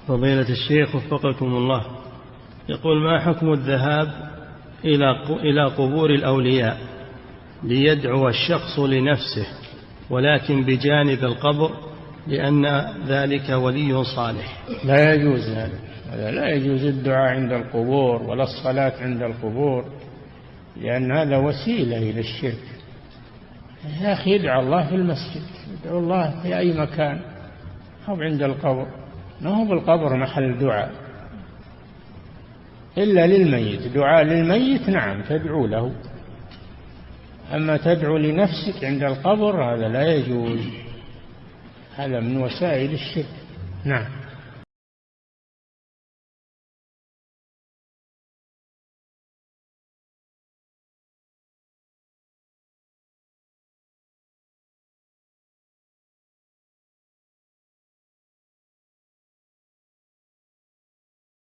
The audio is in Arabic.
فضيلة الشيخ وفقكم الله، يقول: ما حكم الذهاب إلى قبور الأولياء ليدعو الشخص لنفسه ولكن بجانب القبر لأن ذلك ولي صالح؟ لا يجوز هذا لا يجوز الدعاء عند القبور ولا الصلاة عند القبور، لأن هذا وسيلة إلى الشرك. يا أخي ادعو الله في المسجد، ادعو الله في أي مكان، أو عند القبر. ما هو بالقبر محل دعاء إلا للميت. دعاء للميت نعم تدعو له، أما تدعو لنفسك عند القبر هذا لا يجوز، هذا من وسائل الشرك. نعم.